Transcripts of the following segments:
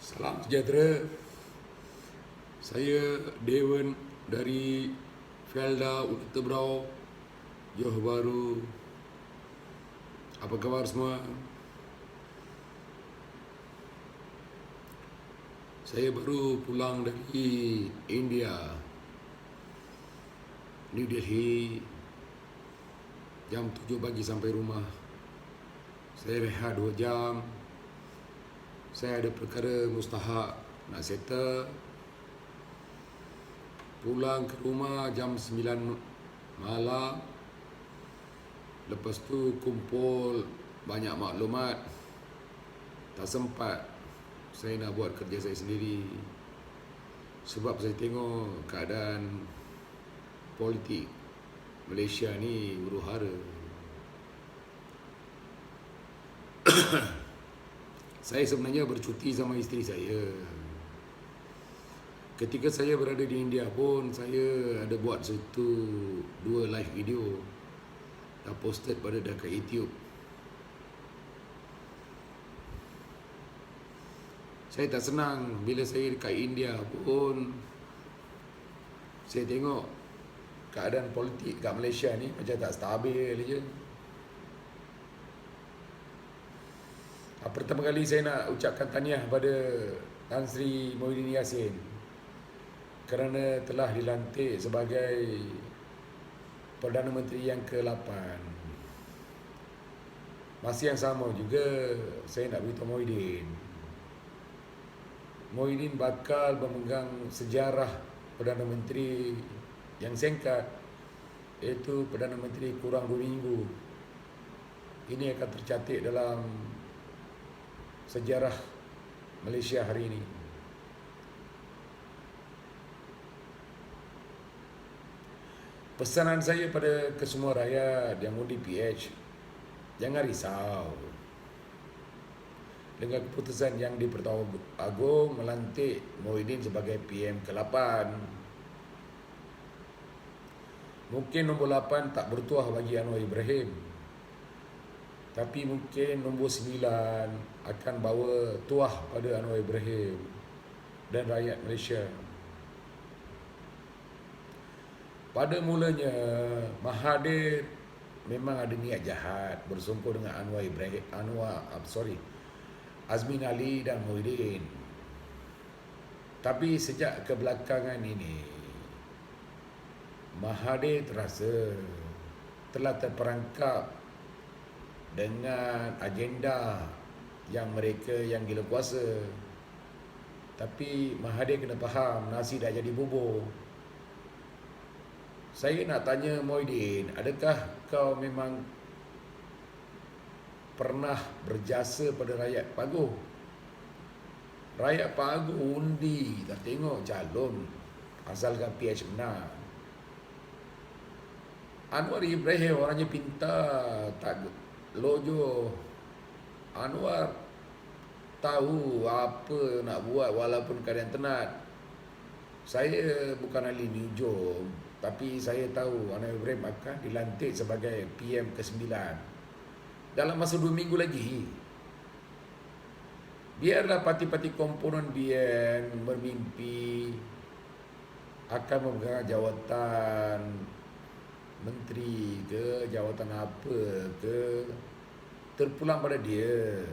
Salam sejahtera. Saya Dewan dari Felda Utebrau, Johor Bahru. Apa khabar semua? Saya baru pulang dari India, New Delhi. Jam 7 pagi sampai rumah. Saya rehat 2 jam. Saya ada perkara mustahak nak settle. Pulang ke rumah jam 9 malam. Lepas tu kumpul banyak maklumat. Tak sempat saya nak buat kerja saya sendiri. Sebab saya tengok keadaan politik Malaysia ni huru-hara. Saya sebenarnya bercuti sama isteri saya. Ketika saya berada di India pun, saya ada buat dua live video. Dah posted pada dekat YouTube. Saya tak senang bila saya dekat India pun, saya tengok keadaan politik kat Malaysia ni macam tak stabil je. Pertama kali saya nak ucapkan tahniah pada Tan Sri Muhyiddin Yassin kerana telah dilantik sebagai Perdana Menteri yang ke-8. Masih yang sama juga saya nak beritahu Muhyiddin bakal memegang sejarah Perdana Menteri yang singkat, iaitu Perdana Menteri kurang 2 minggu. Ini akan tercatat dalam sejarah Malaysia hari ini. Pesanan saya pada kesemua rakyat yang undi PH, jangan risau dengan keputusan yang di-Pertuan Agong melantik Muhyiddin sebagai PM ke-8. Mungkin nombor 8 tak bertuah bagi Anwar Ibrahim, tapi mungkin nombor 9 akan bawa tuah pada Anwar Ibrahim dan rakyat Malaysia. Pada mulanya, Mahathir memang ada niat jahat bersungkur dengan Azmin Ali dan Muhyiddin. Tapi sejak kebelakangan ini, Mahathir terasa telah terperangkap dengan agenda yang mereka yang gila kuasa. Tapi Mahathir kena faham, nasi dah jadi bubur. Saya nak tanya Muhyiddin, adakah kau memang pernah berjasa pada rakyat Paguh? Rakyat Paguh undi, tak tengok calon asalkan PH menang. Anwar Ibrahim orangnya pintar, tak lojo. Anwar tahu apa nak buat walaupun keadaan tenat. Saya bukan ahli nujum, tapi saya tahu Anwar Ibrahim akan dilantik sebagai PM ke-9 dalam masa 2 minggu lagi. Biarlah parti-parti komponen BN bermimpi akan memegang jawatan menteri ke, jawatan apa ke, terpulang pada dia.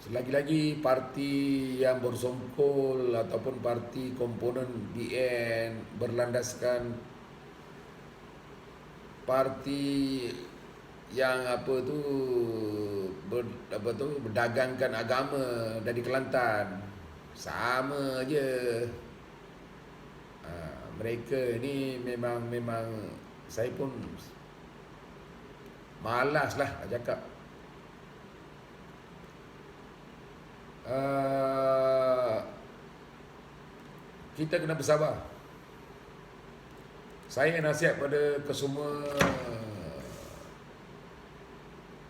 Selagi-lagi parti yang bersongkol ataupun parti komponen BN berlandaskan parti yang berdagangkan agama dari Kelantan, sama je. Mereka ni memang saya pun malas lah nak cakap. Kita kena bersabar. Saya nasihat pada kesemua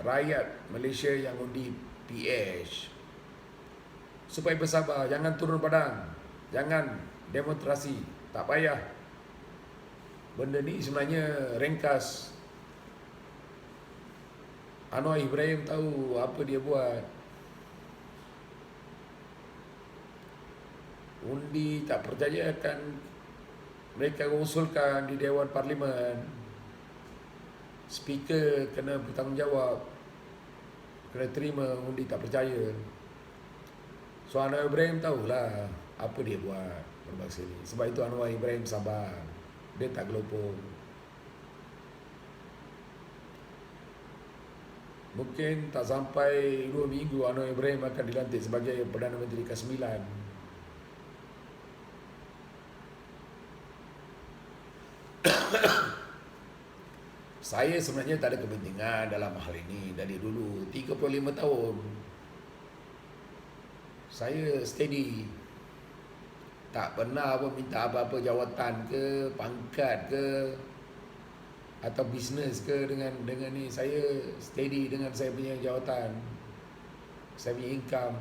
rakyat Malaysia yang undi PH supaya bersabar, jangan turun padang, jangan demonstrasi, tak payah. Benda ni sebenarnya ringkas. Anwar Ibrahim tahu apa dia buat. Undi tak percaya akan mereka usulkan di Dewan Parlimen. Speaker kena bertanggungjawab, kena terima undi tak percaya. So Anwar Ibrahim tahulah apa dia buat berbangsa ini. Sebab itu Anwar Ibrahim sabar. Dia tak gelopong. Mungkin tak sampai 2 minggu Anwar Ibrahim akan dilantik sebagai Perdana Menteri ke-9. Saya sebenarnya tak ada kepentingan dalam hal ini dari dulu. 35 tahun. Saya steady. Tak pernah pun minta apa-apa jawatan ke, pangkat ke, atau bisnes ke dengan ni. Saya steady dengan saya punya jawatan. Saya punya income.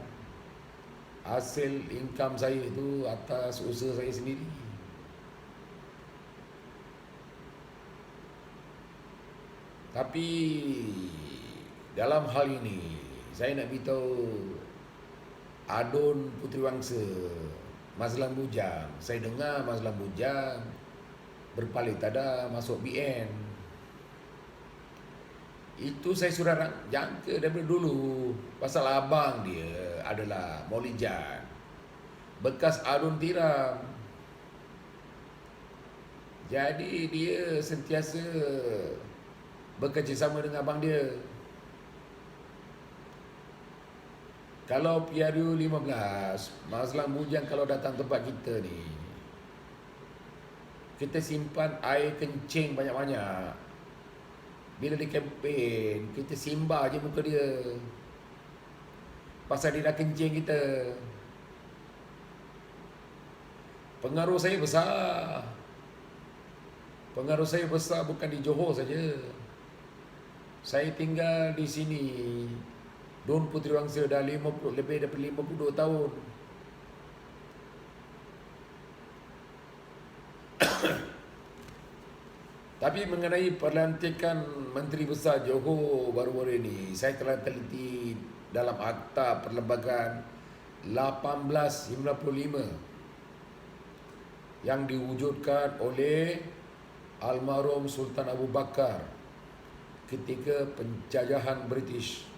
Hasil income saya itu atas usaha saya sendiri. Tapi dalam hal ini saya nak beritahu Adun Puteri Wangsa, Mazlan Bujang. Saya dengar Mazlan Bujang berpaling tada masuk BN. Itu saya sudah jangka daripada dulu. Pasal abang dia adalah Maulijan, bekas Adun Tiram. Jadi dia sentiasa bekerjasama dengan abang dia. Kalau PRU 15, Mazlan Bujang kalau datang tempat kita ni, kita simpan air kencing banyak-banyak. Bila dia kempen, kita simbah je muka dia. Pasal dia dah kencing kita. Pengaruh saya besar. Pengaruh saya besar bukan di Johor saja. Saya tinggal di sini Dun Puteri Wangsa dah lebih daripada 52 tahun. Tapi mengenai pelantikan Menteri Besar Johor baru-baru ini, saya telah teliti dalam Akta Perlembagaan 1895 yang diwujudkan oleh almarhum Sultan Abu Bakar ketika penjajahan British.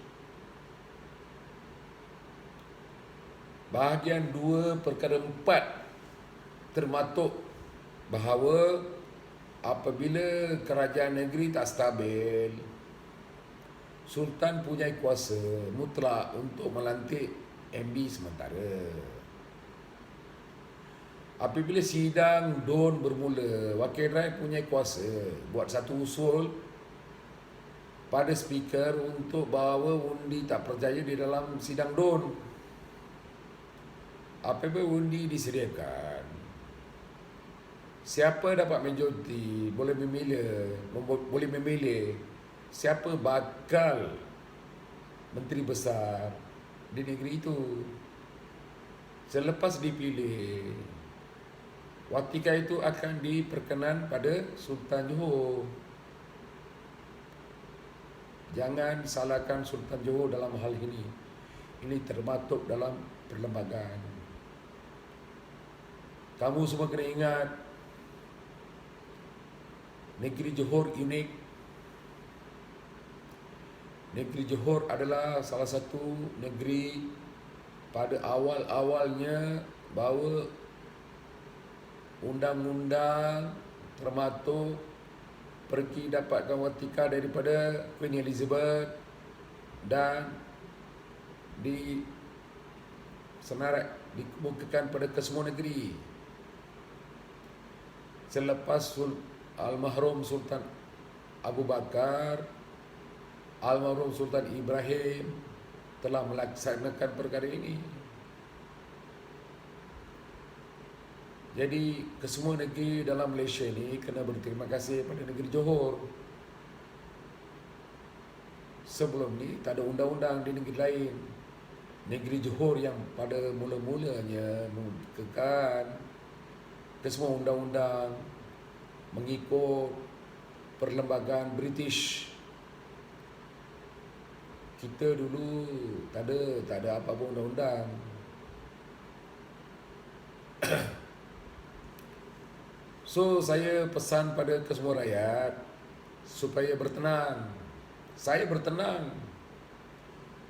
Bahagian 2/4 termaktub bahawa apabila kerajaan negeri tak stabil, Sultan punya kuasa mutlak untuk melantik MB sementara. Apabila sidang DUN bermula, Wakil Rakyat punya kuasa buat satu usul pada speaker untuk bawa undi tak percaya di dalam sidang DUN. Apabila undi disediakan, siapa dapat majoriti boleh memilih siapa bakal menteri besar di negeri itu. Selepas dipilih, watika itu akan diperkenan pada Sultan Johor. Jangan salahkan Sultan Johor dalam hal ini. Ini termaktub dalam perlembagaan. Kamu semua kena ingat, negeri Johor unik. Negeri Johor adalah salah satu negeri pada awal-awalnya bahawa undang-undang termaktub pergi dapatkan watika daripada Queen Elizabeth dan dikemukakan pada kesemua negeri. Selepas almarhum Sultan Abu Bakar, almarhum Sultan Ibrahim telah melaksanakan perkara ini. Jadi kesemua negeri dalam Malaysia ini kena berterima kasih pada negeri Johor. Sebelum ni tak ada undang-undang di negeri lain. Negeri Johor yang pada mula-mulanya mengekalkan kesemua undang-undang mengikut perlembagaan British. kita dulu tak ada apa pun undang-undang. So saya pesan pada kesemua rakyat supaya bertenang. Saya bertenang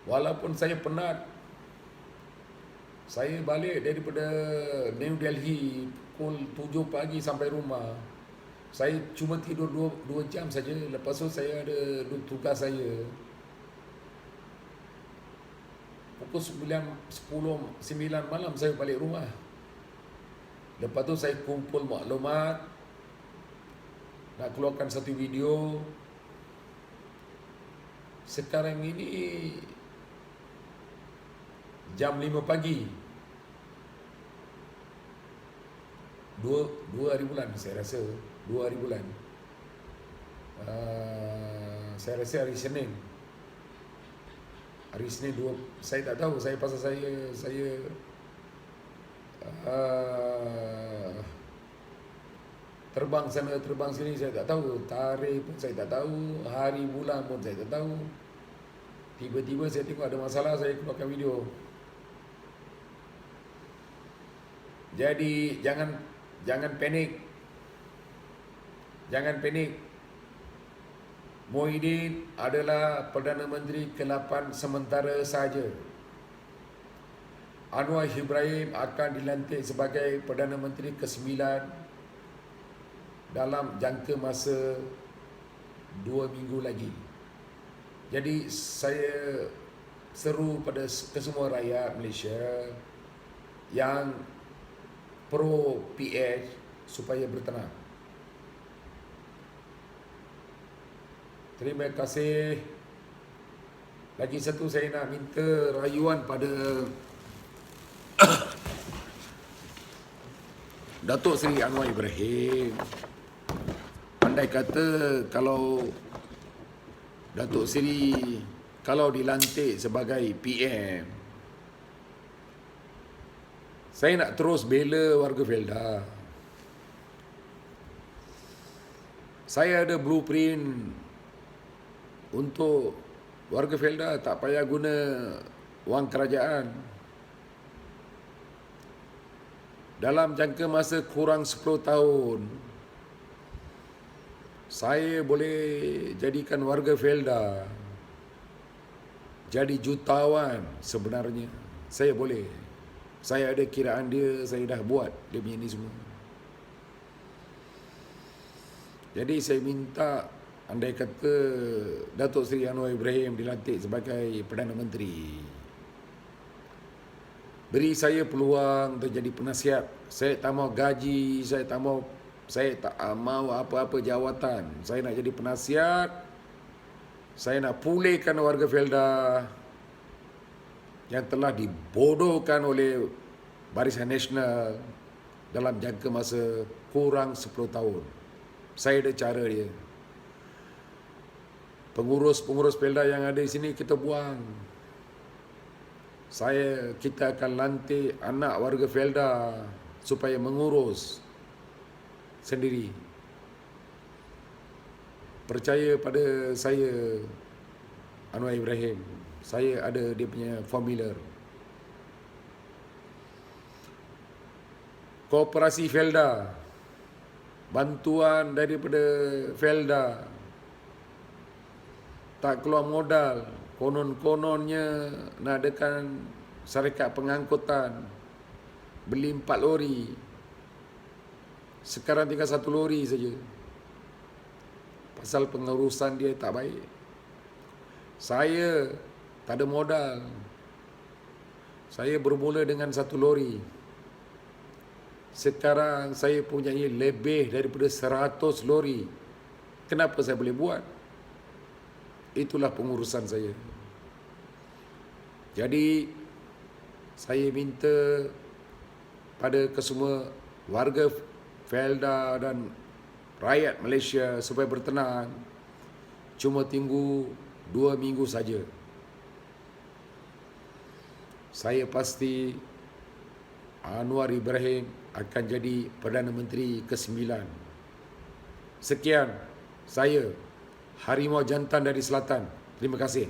walaupun saya penat. Saya balik daripada New Delhi pukul 7 pagi sampai rumah. Saya cuma tidur 2 jam saja. Lepas tu saya ada tugas saya. Pukul 9 malam saya balik rumah. Lepas tu saya kumpul maklumat, nak keluarkan satu video. Sekarang ini jam 5 pagi. 2 hari bulan saya rasa. 2 hari bulan. Saya rasa hari Senin. Hari Senin 2. Saya tak tahu. Saya pasal saya terbang sana terbang sini, saya tak tahu. Tarikh pun saya tak tahu. Hari bulan pun saya tak tahu. Tiba-tiba saya tengok ada masalah, saya keluarkan video. Jadi jangan panik. Jangan panik. Muhyiddin adalah Perdana Menteri ke-8 sementara sahaja. Anwar Ibrahim akan dilantik sebagai Perdana Menteri ke-9 dalam jangka masa 2 minggu lagi. Jadi saya seru pada kesemua rakyat Malaysia yang pro PH supaya bertenang. Terima kasih. Lagi satu saya nak minta rayuan pada Datuk Seri Anwar Ibrahim. Andai kata kalau Datuk Seri kalau dilantik sebagai PM, saya nak terus bela warga Felda. Saya ada blueprint untuk warga Felda tak payah guna wang kerajaan. Dalam jangka masa kurang 10 tahun, saya boleh jadikan warga Felda jadi jutawan sebenarnya. Saya boleh. Saya ada kiraan dia, saya dah buat dia punya ni semua. Jadi saya minta, andai kata Datuk Seri Anwar Ibrahim dilantik sebagai Perdana Menteri, beri saya peluang untuk jadi penasihat. Saya tak mau gaji, saya tak mau apa-apa jawatan. Saya nak jadi penasihat. Saya nak pulihkan warga Felda yang telah dibodohkan oleh Barisan Nasional dalam jangka masa kurang 10 tahun. Saya ada cara dia. Pengurus-pengurus Felda yang ada di sini kita buang. Kita akan lantik anak warga Felda supaya mengurus sendiri. Percaya pada saya, Anwar Ibrahim. Saya ada dia punya formular. Koperasi Felda, bantuan daripada Felda, tak keluar modal. Konon-kononnya nak adakan syarikat pengangkutan, beli 4 lori. Sekarang tinggal 1 lori saja. Pasal pengurusan dia tak baik. Saya tak ada modal. Saya bermula dengan 1 lori. Sekarang saya punyai lebih daripada 100 lori. Kenapa saya boleh buat? Itulah pengurusan saya. Jadi saya minta pada kesemua warga Felda dan rakyat Malaysia supaya bertenang. Cuma tunggu 2 minggu saja. Saya pasti Anwar Ibrahim akan jadi Perdana Menteri ke-9. Sekian, saya Harimau Jantan dari Selatan. Terima kasih.